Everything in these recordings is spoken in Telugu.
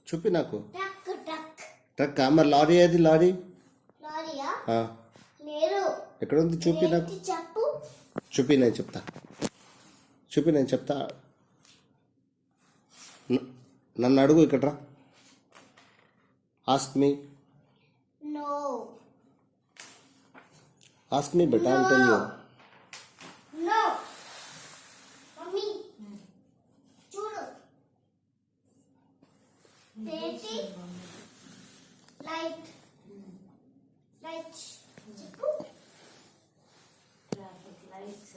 చూపి నాకు. ట్రక్. ట్రక్ మరి లారీ ఏది? లారీ లారీయా? ఆ, లేదు. ఎక్కడ ఉంది? చూపి నాకు. చెప్పు. చూపి, నేను చెప్తా. చూపి, నేను చెప్తా. నన్ను అడుగు, ఇక్కడ రా. Ask me. No. Ask me బెటా, I tell you. No. Mummy చూడు. ఏంటి? లైట్. లైట్ చెప్పు. Traffic lights.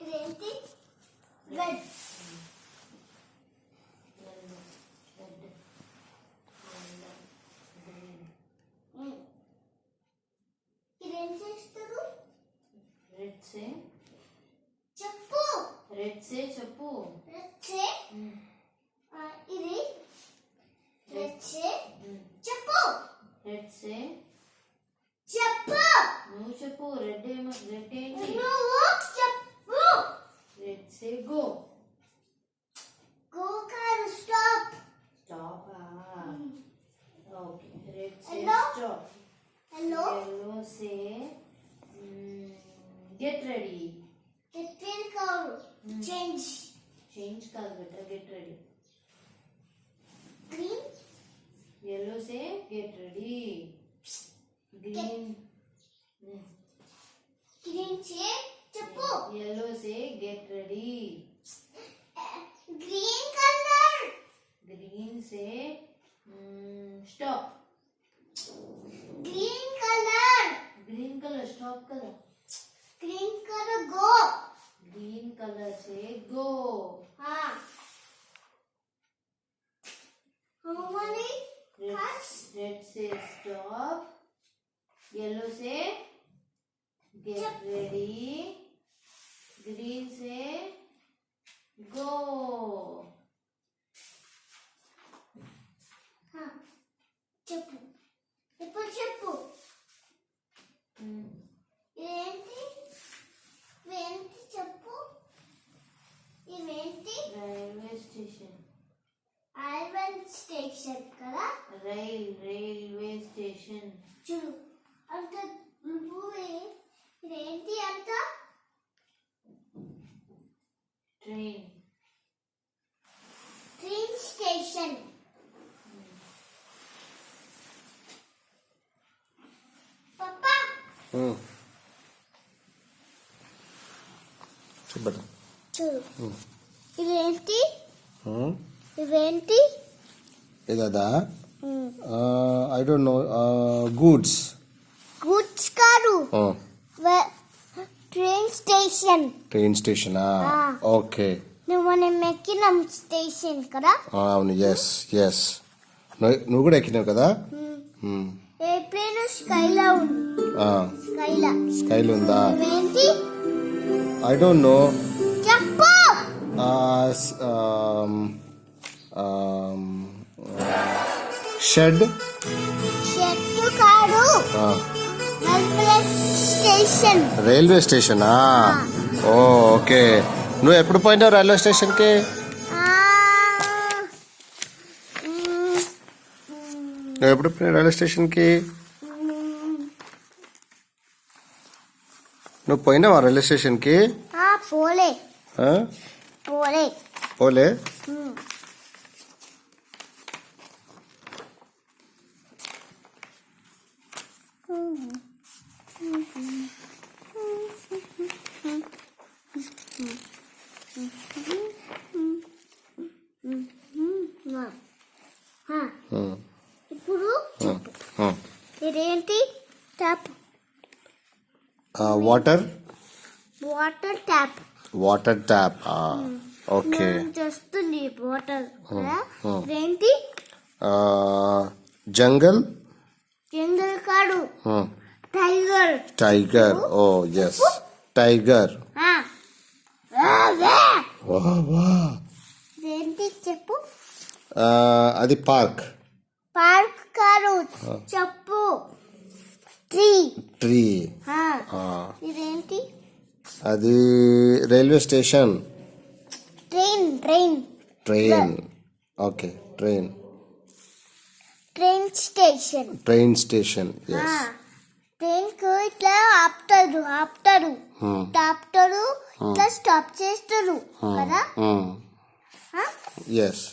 ఇదేంటి? రెడ్. ఇదేం చేస్తారు? రెడ్ సే చెప్పు. రెడ్ సే చెప్పు. రెడ్ సే ఇది రెడ్ సే చెప్పు. రెడ్ సే చెప్పు. నువ్వు చెప్పు. రెడ్ ఏమో. రెడ్ ఏంటి? నువ్వు చెప్పు. Red say go. గో కాదు, స్టాప్. స్టాప్. ఓకే. రెడ్ సే Hello? Stop. Hello. Yellow say get ready. Get ready కాదు, చేంజ్. Change కాదు better, get ready. Green. Yellow say get ready. Green. Green చే చెప్పు. Yellow say get ready. Green colour. Green say stop. Green colour. Green color stop కదా. Green colour go. Green color say go. How many cards? Red say stop. Yellow say get ready. Green say go. చెప్పు. ఇప్పుడు చెప్పు. ఇదేంటి? ఇవేంటి చెప్పు. ఇవేంటి? Railway station. ఐరన్ స్టేషన్ కదా. Railway station. చూడు అంత నువ్వే. ఇదేంటి అంత? Train. Train station. పప్పా చెప్పట. చూడు. ఇదేంటి? ఇవేంటి? ఇదా? I don't know. Goods. Goods కాదు, ట్రైన్ స్టేషన్. ట్రైన్ స్టేషనా? ఓకే. నువ్వు మనం ఎక్కినాం స్టేషన్ కదా. అవును. Yes yes. నువ్వు కూడా ఎక్కినావు కదా. ఎయిర్ప్లేన్ స్కైలా ఉంది. స్కైలా ఉందా? ఇవేంటి? I don't no. చెప్పు. షెడ్. చెట్టు కాదు, రైల్వే స్టేషన్. రైల్వే స్టేషనా? ఓకే. నువ్వు ఎప్పుడు పోయినావు రైల్వే స్టేషన్కి? నువ్వు ఎప్పుడు పోయినావు రైల్వే స్టేషన్కి? నువ్వు పోయినావా రైల్వే స్టేషన్కి? పోలే. పోలే. పోలే. ఇప్పుడు ఇదేంటి? Tap. Water. Water tap. Water tap. Okay. వస్తుంది వాటర్. ఇదేంటి? జంగల్. జంగల్ కాదు, tiger. Tiger. Oh yes, tiger. ఇదేంటి చెప్పు. అది పార్క్. పార్క్ కాదు, చెప్పు. ట్రీ. ట్రీ. ఇదేంటి? అది railway station. Train. Train. Train. Okay, train. Train station train station yes train కు ఇట్లా ఆపుతారు ఆపుతారు ఇట్లా స్టాప్ చేస్తారు కదా ఎస్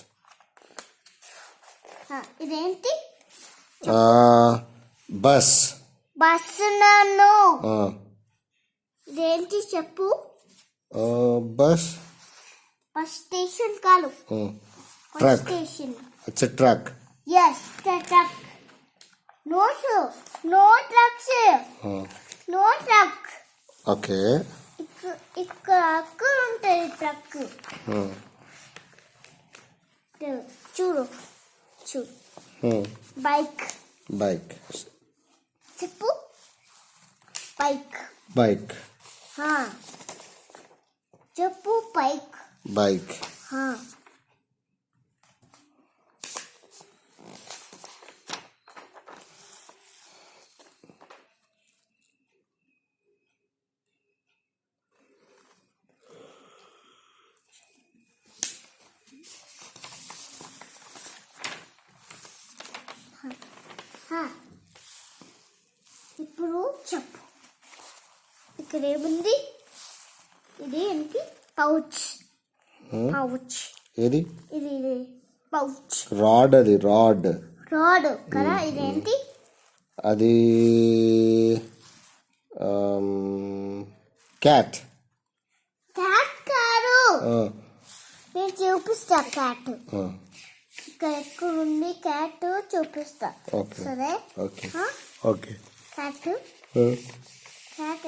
ఇదేంటి బస్ బస్సు నన్ను ఇదేంటి చెప్పు బస్ బస్ స్టేషన్ కాదు bus truck station it's a truck yes truck no trucks no truck okay ఇక్కడ అక్కడ ఉంటుంది ట్రక్ చూడు బైక్ బైక్ చెప్పు బైక్ బైక్ చెప్పు బైక్ బైక్ ఇప్పుడు చెప్పు ఇక్కడ ఏముంది ఇది ఏంటి పౌచ్ ఏది ఇది పౌచ్ రాడ్ అది రాడ్ కదా ఇదేంటి అది క్యాట్ కాదు నేను చూపిస్తా క్యాట్ ఇక్కడ ఎక్కడ ఉంది క్యాట్ చూపిస్తా ఓకే సరే ఓకే ఓకే క్యాట్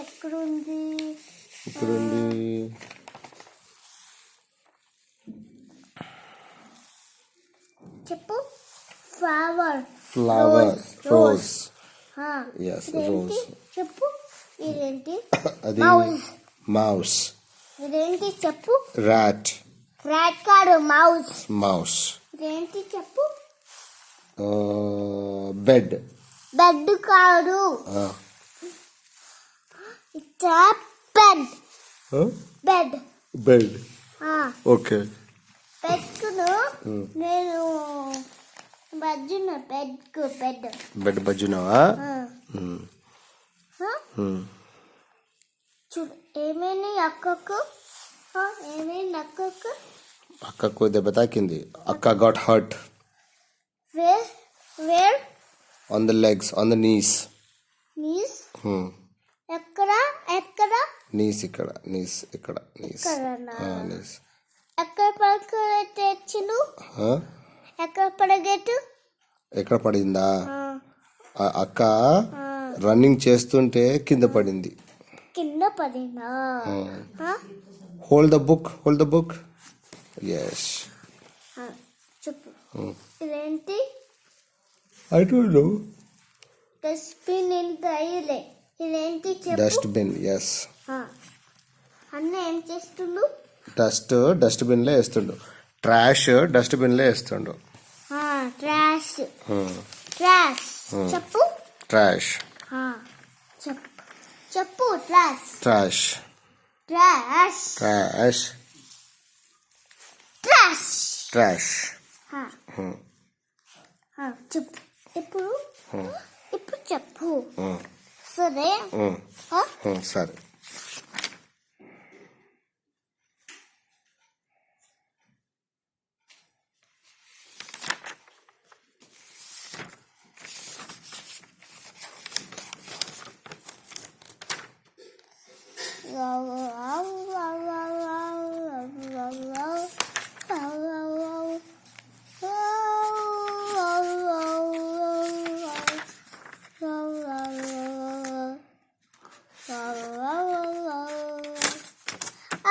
ఎక్కడ ఉంది ఇక్కడ ఉంది చెప్పు ఫ్లవర్ రోజ్ ఎస్ రోజ్ చెప్పు ఇదేంటి అది మౌస్ ఇదేంటి చెప్పు rat కాదు మౌస్ ఇదేంటి చెప్పు బెడ్ కాదు ఇట్లా బెడ్ ఓకే బెడ్కును నేను బెడ్ బజ్జునావా చూడు ఏమైనా అక్కకు అక్కకు దెబ్బ తాకింది అక్క got hurt where on the legs on the knees ఎక్కడ నీస్ ఇక్కడ నీస్ నీస్ ఎక్కడ పడగెట్టు ఎక్కడ పడిందా అక్క రన్నింగ్ చేస్తుంటే కింద పడింది హోల్డ్ ద బుక్ ఎస్ చెప్పు ఇదేంటి ఐ డోంట్ నో డస్ట్బిన్ ఇదేంటి చెప్పు డస్ట్బిన్ ఎస్ అన్న ఏం చేస్తుండు డస్ట్బిన్ లో వేస్తుండు ట్రాష్ డస్ట్బిన్ లో వేస్తుండు ట్రాష్ చెప్పు ట్రాష్ చెప్పు ట్రాష్ చెప్పు ఇప్పుడు చెప్పు సరే సరే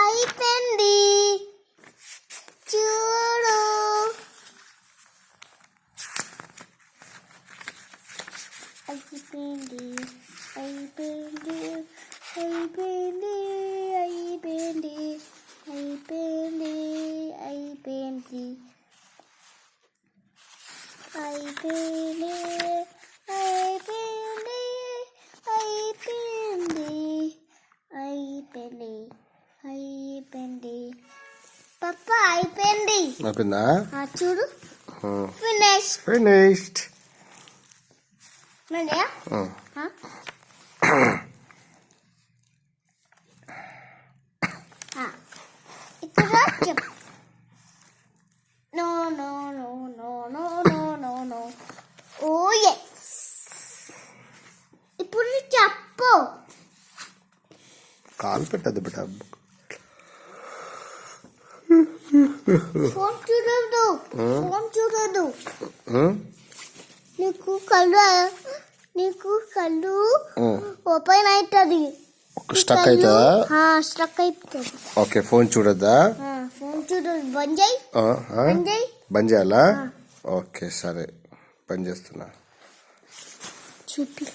అయిపోయింది చూడు అయిపోయింది అయిపోయింది అయిపోయింది అయిపోయింది అయిపోయింది అయిపోయింది అయిపోయింది అయిపోయింది అయిపోయింది అయిపోయింది అయిపోయింది పప్ప అయిపోయింది అయిపోయిందా చూడు ఫినిష్డ్ మళ్ళీ ఇక్కడ చెప్పు. No no no no no no no no. Oh yes. ఇప్పుడు చెప్పు. కాలు పెట్టద్దు బిడ్డ. ఫోన్ చూడదు. ఫోన్ చూడదు. ఉమ్, నీకు కళ్ళు ఓపెన్ అవుతుంది. స్టక్ అవుతుందా? స్ట్రక్ అయిపోతుంది. Okay, phone చూడొద్దా? ఫోన్ చూడదు. బంద్ చేయి. బంద్ చేయి. బంద్ చేయాలా? ఓకే సరే, బంద్ చేస్తున్నా. చూపి.